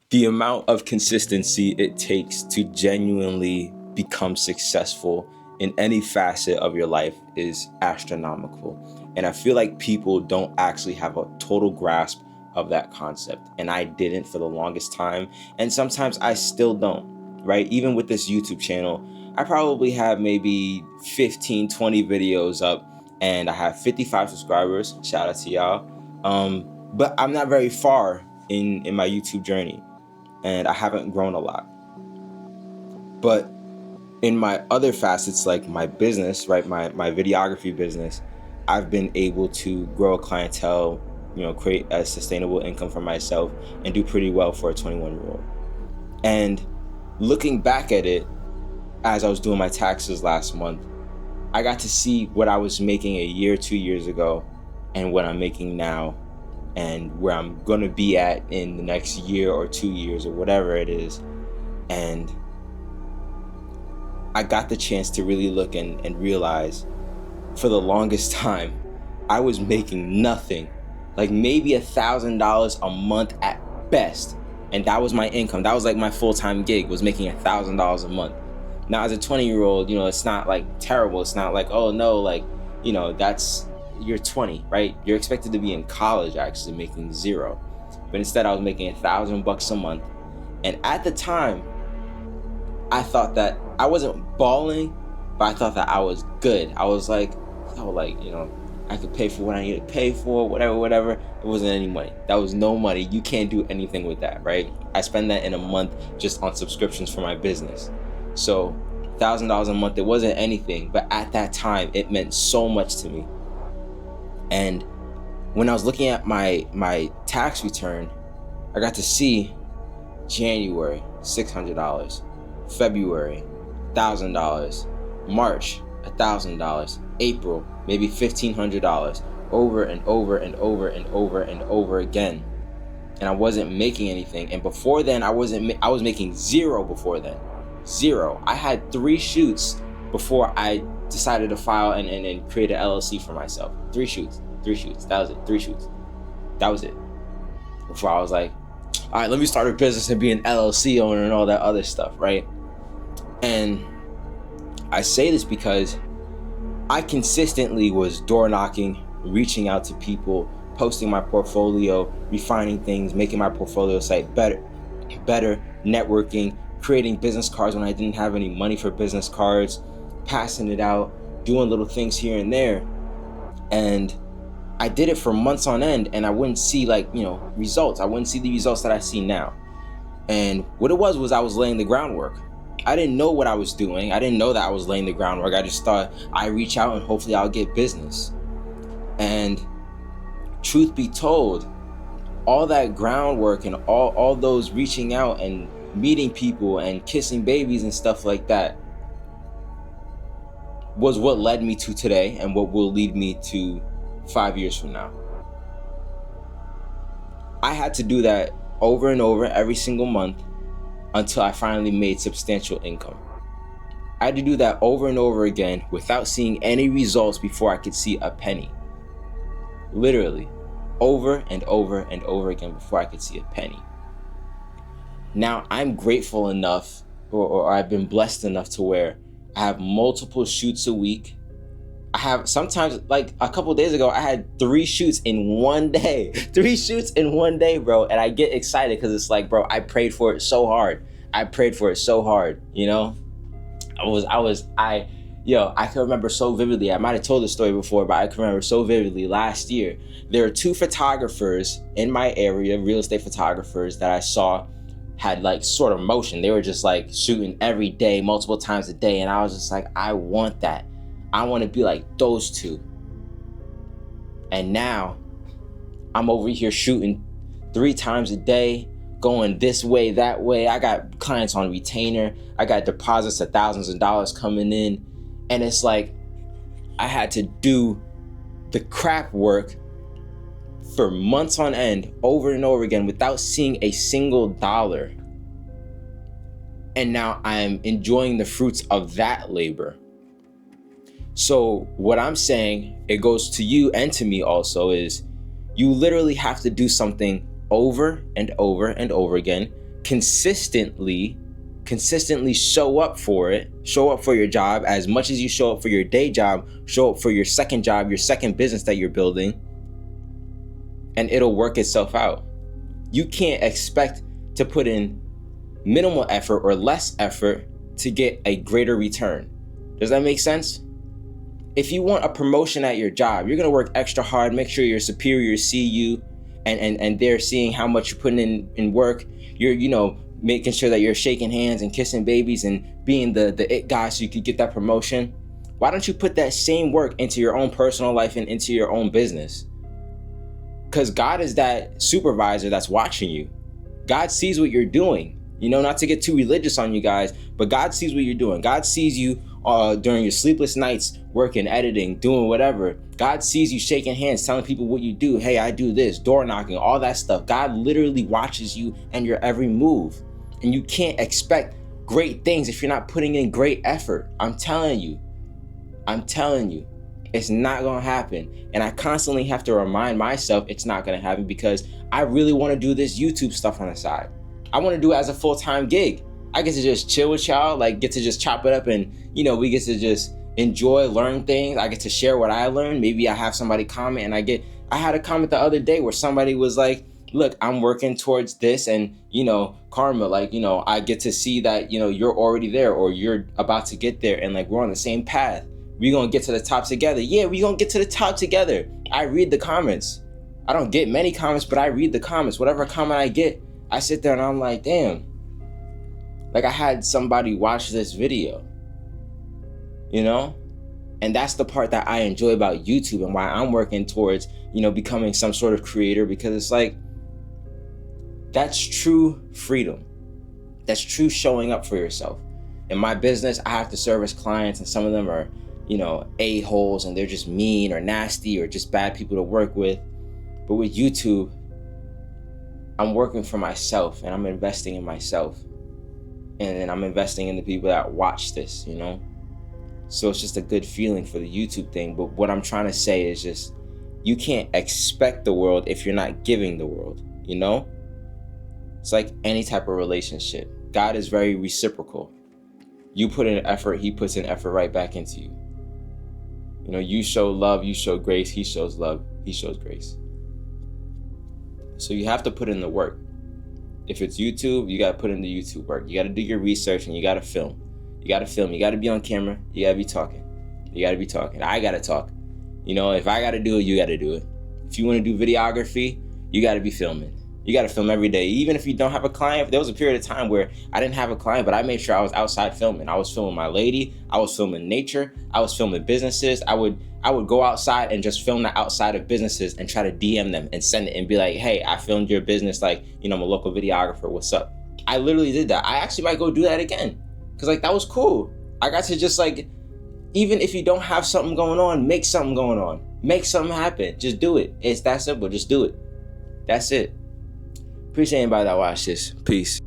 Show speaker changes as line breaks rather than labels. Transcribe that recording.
The amount of consistency it takes to genuinely become successful in any facet of your life is astronomical. And I feel like people don't actually have a total grasp of that concept. And I didn't for the longest time. And sometimes I still don't, right? Even with this YouTube channel, I probably have maybe 15, 20 videos up, and I have 55 subscribers. Shout out to y'all. But I'm not very far in my YouTube journey, and I haven't grown a lot. But in my other facets, like my business, right, my videography business, I've been able to grow a clientele, create a sustainable income for myself, and do pretty well for a 21-year-old. And looking back at it, as I was doing my taxes last month, I got to see what I was making a year, 2 years ago, and what I'm making now, and where I'm going to be at in the next year or 2 years or whatever it is. And I got the chance to really look and realize for the longest time, I was making nothing, like maybe $1,000 a month at best. And that was my income. That was like my full-time gig, was making $1,000 a month. Now, as a 20-year-old, it's not like terrible. It's not like, oh no, like, you're 20, right? You're expected to be in college actually making zero. But instead I was making $1,000 a month. And at the time, I thought that I wasn't balling, but I thought that I was good. I was like, I could pay for what I need to pay for, whatever. It wasn't any money. That was no money. You can't do anything with that, right? I spend that in a month just on subscriptions for my business. So $1,000 a month, it wasn't anything, but at that time, it meant so much to me. And when I was looking at my tax return, I got to see January, $600, February, $1,000, March, $1,000, April, maybe $1,500, over and over and over and over and over again. And I wasn't making anything. And before then, I was making zero before then. Zero. I had 3 shoots before I decided to file and create an LLC for myself. 3 shoots. That was it. 3 shoots. That was it. Before I was like, all right, let me start a business and be an LLC owner and all that other stuff, right? And I say this because I consistently was door knocking, reaching out to people, posting my portfolio, refining things, making my portfolio site better, networking, creating business cards when I didn't have any money for business cards, passing it out, doing little things here and there. And I did it for months on end, and I wouldn't see results. I wouldn't see the results that I see now. And what it was I was laying the groundwork. I didn't know what I was doing. I didn't know that I was laying the groundwork. I just thought I reach out and hopefully I'll get business. And truth be told, all that groundwork and all those reaching out and meeting people and kissing babies and stuff like that was what led me to today and what will lead me to 5 years from now. I had to do that over and over every single month until I finally made substantial income. I had to do that over and over again without seeing any results before I could see a penny. Literally, over and over and over again before I could see a penny. Now, I'm grateful enough, or I've been blessed enough to where I have multiple shoots a week. I have sometimes, like a couple of days ago, I had 3 shoots in one day. 3 shoots in one day, bro. And I get excited because it's like, bro, I prayed for it so hard. I can remember so vividly. I might have told this story before, but I can remember so vividly last year. There are 2 photographers in my area, real estate photographers, that I saw had like sort of motion. They were just like shooting every day, multiple times a day. And I was just like, I want that. I want to be like those 2. And now I'm over here shooting 3 times a day, going this way, that way. I got clients on retainer. I got deposits of thousands of dollars coming in. And it's like, I had to do the crap work for months on end, over and over again, without seeing a single dollar. And now I'm enjoying the fruits of that labor. So what I'm saying, it goes to you and to me also, is you literally have to do something over and over and over again consistently show up for it, show up for your job as much as you show up for your day job, show up for your second job, your second business that you're building, and it'll work itself out. You can't expect to put in minimal effort or less effort to get a greater return. Does that make sense? If you want a promotion at your job, you're gonna work extra hard, make sure your superiors see you and they're seeing how much you're putting in work. You're, making sure that you're shaking hands and kissing babies and being the it guy so you could get that promotion. Why don't you put that same work into your own personal life and into your own business? Because God is that supervisor that's watching you. God sees what you're doing. Not to get too religious on you guys, but God sees what you're doing. God sees you during your sleepless nights, working, editing, doing whatever. God sees you shaking hands, telling people what you do. Hey, I do this, door knocking, all that stuff. God literally watches you and your every move. And you can't expect great things if you're not putting in great effort. I'm telling you, it's not gonna happen. And I constantly have to remind myself it's not gonna happen because I really wanna do this YouTube stuff on the side. I wanna do it as a full-time gig. I get to just chill with y'all, get to just chop it up and, we get to just enjoy, learn things. I get to share what I learned. Maybe I have somebody comment and I had a comment the other day where somebody was like, look, I'm working towards this and, karma, I get to see that, you're already there or you're about to get there and we're on the same path. We're going to get to the top together. Yeah, we're going to get to the top together. I read the comments. I don't get many comments, but I read the comments. Whatever comment I get, I sit there and I'm like, damn. I had somebody watch this video, And that's the part that I enjoy about YouTube and why I'm working towards, becoming some sort of creator, because it's that's true freedom. That's true showing up for yourself. In my business, I have to service clients and some of them are, a-holes and they're just mean or nasty or just bad people to work with. But with YouTube, I'm working for myself and I'm investing in myself. And then I'm investing in the people that watch this, So it's just a good feeling for the YouTube thing. But what I'm trying to say is just, you can't expect the world if you're not giving the world, It's like any type of relationship. God is very reciprocal. You put in effort, he puts in effort right back into you. You show love, you show grace, he shows love, he shows grace. So you have to put in the work. If it's YouTube, you got to put in the YouTube work. You got to do your research and you got to film. You got to be on camera. You got to be talking. I got to talk. If I got to do it, you got to do it. If you want to do videography, you got to be filming. You got to film every day. Even if you don't have a client, there was a period of time where I didn't have a client, but I made sure I was outside filming. I was filming my lady. I was filming nature. I was filming businesses. I would go outside and just film the outside of businesses and try to DM them and send it and be like, hey, I filmed your business. I'm a local videographer. What's up? I literally did that. I actually might go do that again. Cause that was cool. I got to just even if you don't have something going on, make something going on. Make something happen. Just do it. It's that simple. Just do it. That's it. Appreciate anybody that watched this. Peace.